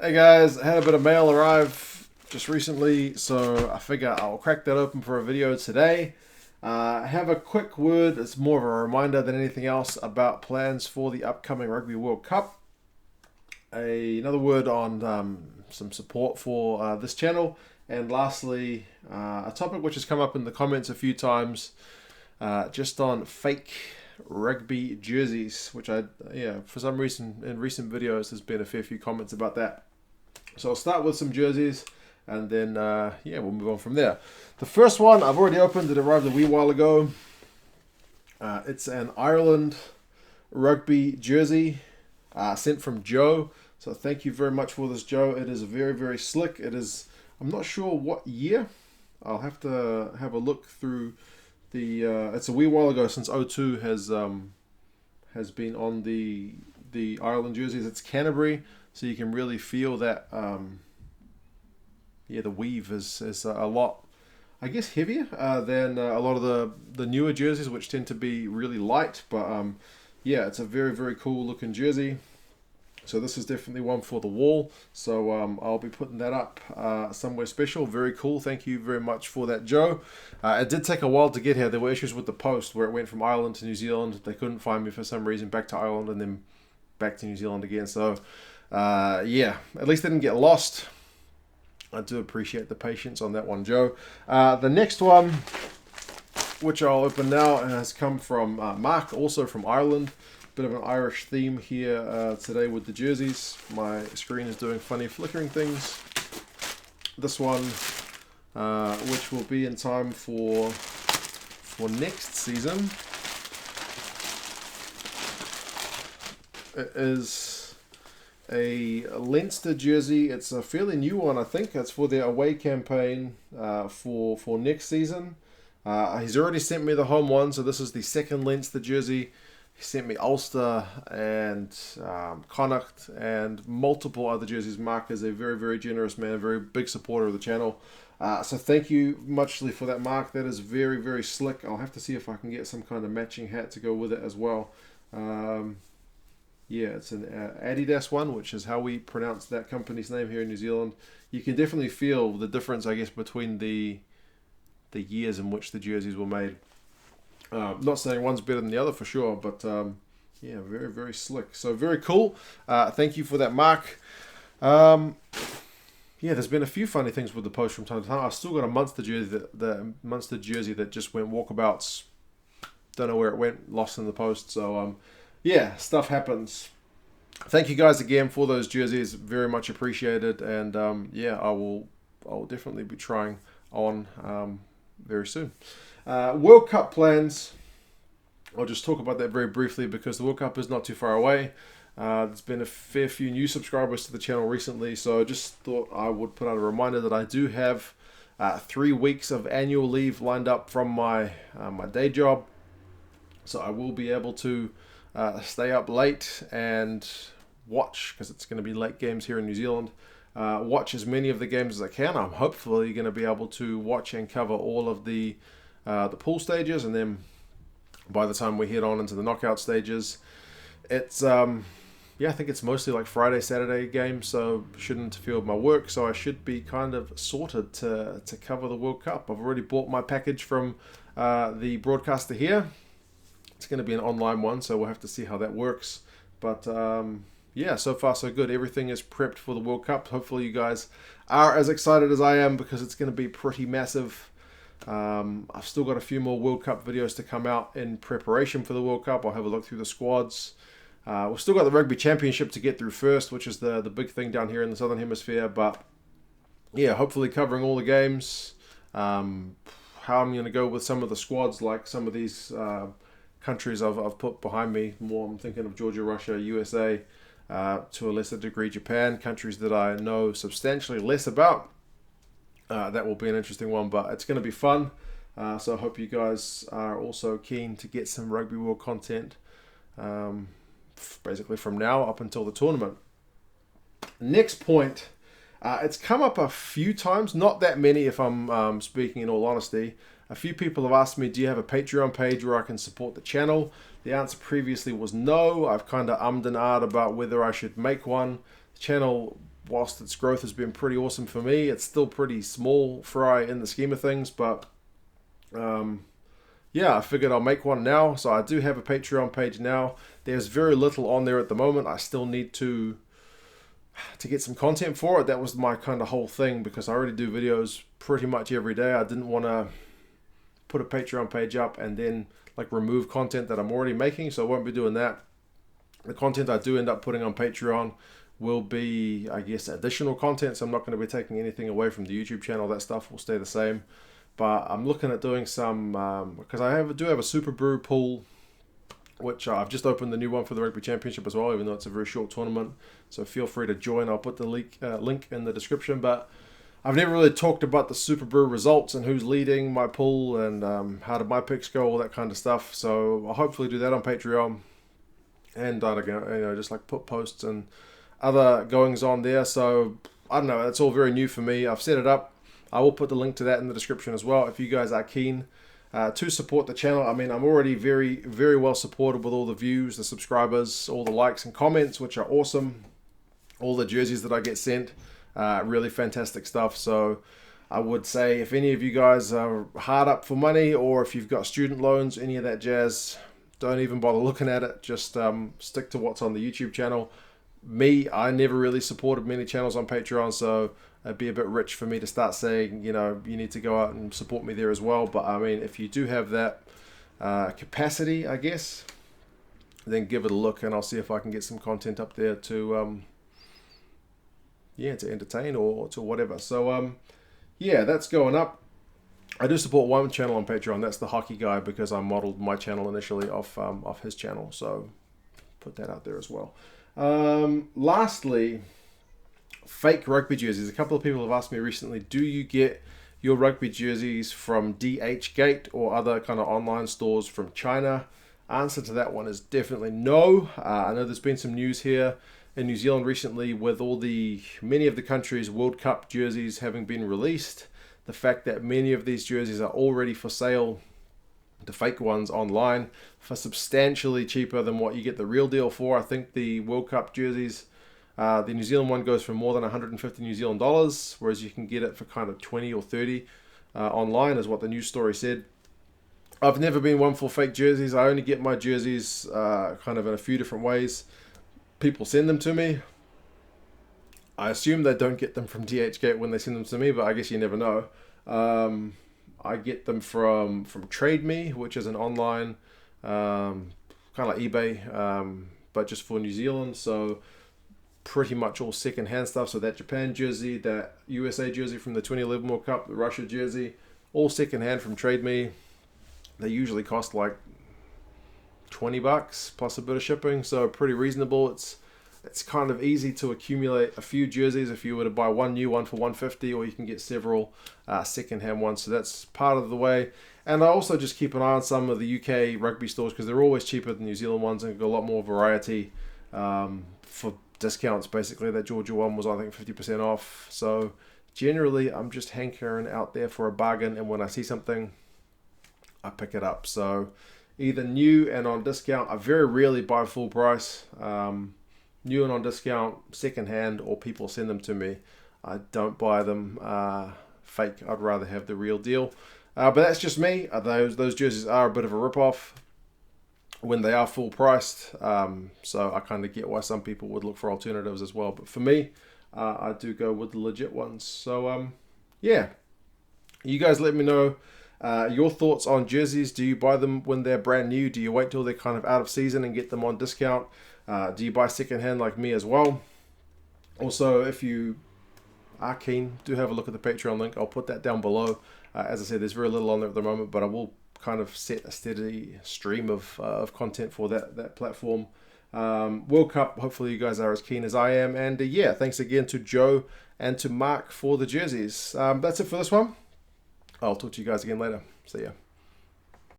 Hey guys, I had a bit of mail arrive just recently, so I figure I'll crack that open for a video today. I have a quick word, it's more of a reminder than anything else about plans for the upcoming Rugby World Cup. Another word on some support for this channel, and lastly, a topic which has come up in the comments a few times, just on fake rugby jerseys, which for some reason in recent videos there's been a fair few comments about that. So I'll start with some jerseys, and then we'll move on from there. The first one I've already opened. It arrived a wee while ago. It's an Ireland rugby jersey sent from Joe. So thank you very much for this, Joe. It is very, very slick. It is. I'm not sure what year. I'll have to have a look through the. It's a wee while ago since 02 has been on the Ireland jerseys. It's Canterbury. So you can really feel that, the weave is a lot, I guess, heavier than a lot of the newer jerseys, which tend to be really light. But it's a very, very cool looking jersey. So this is definitely one for the wall. So I'll be putting that up somewhere special. Very cool. Thank you very much for that, Joe. It did take a while to get here. There were issues with the post where it went from Ireland to New Zealand. They couldn't find me for some reason, back to Ireland and then back to New Zealand again. So at least they didn't get lost. I do appreciate the patience on that one, Joe. The next one, which I'll open now, has come from Marc, also from Ireland. Bit of an Irish theme here today with the jerseys. My screen is doing funny flickering things. This one, which will be in time for next season, it is a Leinster jersey. It's a fairly new one, I think. It's for their away campaign for next season. He's already sent me the home one, so this is the second Leinster jersey. He sent me Ulster and Connacht and multiple other jerseys. Marc is a very, very generous man, a very big supporter of the channel. So thank you muchly for that, Marc. That is very, very slick. I'll have to see if I can get some kind of matching hat to go with it as well. It's an Adidas one, which is how we pronounce that company's name here in New Zealand. You can definitely feel the difference, I guess, between the years in which the jerseys were made. Not saying one's better than the other for sure, but very, very slick. So very cool. Thank you for that, Marc. There's been a few funny things with the post from time to time. I've still got a Munster jersey, the Munster jersey that just went walkabouts. Don't know where it went, lost in the post. So stuff happens. Thank you guys again for those jerseys. Very much appreciated. And I'll definitely be trying on very soon. World Cup plans. I'll just talk about that very briefly because the World Cup is not too far away. There's been a fair few new subscribers to the channel recently, so I just thought I would put out a reminder that I do have 3 weeks of annual leave lined up from my day job. So I will be able to stay up late and watch, because it's going to be late games here in New Zealand, watch as many of the games as I can. I'm hopefully going to be able to watch and cover all of the pool stages, and then by the time we head on into the knockout stages, it's I think it's mostly like Friday, Saturday games, so shouldn't interfere with my work. So I should be kind of sorted to cover the World Cup. I've already bought my package from the broadcaster here. It's going to be an online one, so we'll have to see how that works. But so far so good. Everything is prepped for the World Cup. Hopefully you guys are as excited as I am, because it's going to be pretty massive. I've still got a few more World Cup videos to come out in preparation for the World Cup. I'll have a look through the squads. We've still got the Rugby Championship to get through first, which is the big thing down here in the Southern Hemisphere. But hopefully covering all the games. How I'm going to go with some of the squads, like some of these countries I've put behind me. More, I'm thinking of Georgia, Russia, USA, to a lesser degree Japan, countries that I know substantially less about. That will be an interesting one, but it's going to be fun. So I hope you guys are also keen to get some Rugby World content, basically from now up until the tournament. Next point, it's come up a few times, not that many if I'm speaking in all honesty. A few people have asked me, do you have a Patreon page where I can support the channel? The answer previously was no. I've kind of ummed and ahed about whether I should make one. The channel whilst its growth has been pretty awesome for me, it's still pretty small fry in the scheme of things. But yeah, I figured I'll make one now. So I do have a Patreon page now. There's very little on there at the moment. I still need to get some content for it. That was my kind of whole thing, because I already do videos pretty much every day. I didn't want to put a Patreon page up and then like remove content that I'm already making, so I won't be doing that. The content I do end up putting on Patreon will be, I guess, additional content, so I'm not going to be taking anything away from the YouTube channel. That stuff will stay the same. But I'm looking at doing some, because I do have a SuperBru pool, which I've just opened the new one for the Rugby Championship as well, even though it's a very short tournament. So feel free to join. I'll put the link in the description. But I've never really talked about the SuperBru results and who's leading my pool and how did my picks go, all that kind of stuff. So I'll hopefully do that on Patreon, and just like put posts and other goings on there. So I don't know, it's all very new for me. I've set it up. I will put the link to that in the description as well if you guys are keen to support the channel. I mean, I'm already very, very well supported with all the views, the subscribers, all the likes and comments, which are awesome. All the jerseys that I get sent, really fantastic stuff. So I would say if any of you guys are hard up for money, or if you've got student loans, any of that jazz, don't even bother looking at it. Just stick to what's on the YouTube channel. I never really supported many channels on Patreon, so it'd be a bit rich for me to start saying, you need to go out and support me there as well. But I mean, if you do have that capacity, I guess, then give it a look, and I'll see if I can get some content up there to to entertain or to whatever. So yeah, that's going up. I do support one channel on Patreon. That's the hockey guy, because I modeled my channel initially off his channel. So put that out there as well. Lastly, fake rugby jerseys. A couple of people have asked me recently, do you get your rugby jerseys from DHgate or other kind of online stores from China? Answer to that one is definitely no. I know there's been some news here in New Zealand recently with many of the countries' World Cup jerseys having been released. The fact that many of these jerseys are already for sale, the fake ones online, for substantially cheaper than what you get the real deal for. I think the World Cup jerseys, the New Zealand one goes for more than 150 New Zealand dollars, whereas you can get it for kind of 20 or 30 online, is what the news story said. I've never been one for fake jerseys. I only get my jerseys kind of in a few different ways. People send them to me. I assume they don't get them from DHgate when they send them to me, but I guess you never know. I get them from Trade Me, which is an online kind of like eBay, but just for New Zealand. So pretty much all second-hand stuff. So that Japan jersey, that USA jersey from the 2011 World Cup, the Russia jersey, all second-hand from Trade Me. They usually cost like $20 plus a bit of shipping, so pretty reasonable. It's kind of easy to accumulate a few jerseys if you were to buy one new one for $150, or you can get several second-hand ones. So that's part of the way. And I also just keep an eye on some of the UK rugby stores, because they're always cheaper than New Zealand ones and got a lot more variety for discounts. Basically, that Georgia one was, I think, 50% off. So generally, I'm just hankering out there for a bargain, and when I see something, I pick it up. So either new and on discount. I very rarely buy full price. New and on discount, second hand, or people send them to me. I don't buy them fake. I'd rather have the real deal. But that's just me. Those jerseys are a bit of a rip-off when they are full priced. So I kind of get why some people would look for alternatives as well. But for me, I do go with the legit ones. So yeah, you guys let me know your thoughts on jerseys. Do you buy them when they're brand new? Do you wait till they're kind of out of season and get them on discount? Do you buy secondhand like me as well? Also, if you are keen, do have a look at the Patreon link. I'll put that down below. As I said, there's very little on there at the moment, but I will kind of set a steady stream of content for that platform. World Cup, hopefully you guys are as keen as I am. And yeah, thanks again to Joe and to Marc for the jerseys. That's it for this one. I'll talk to you guys again later. See ya.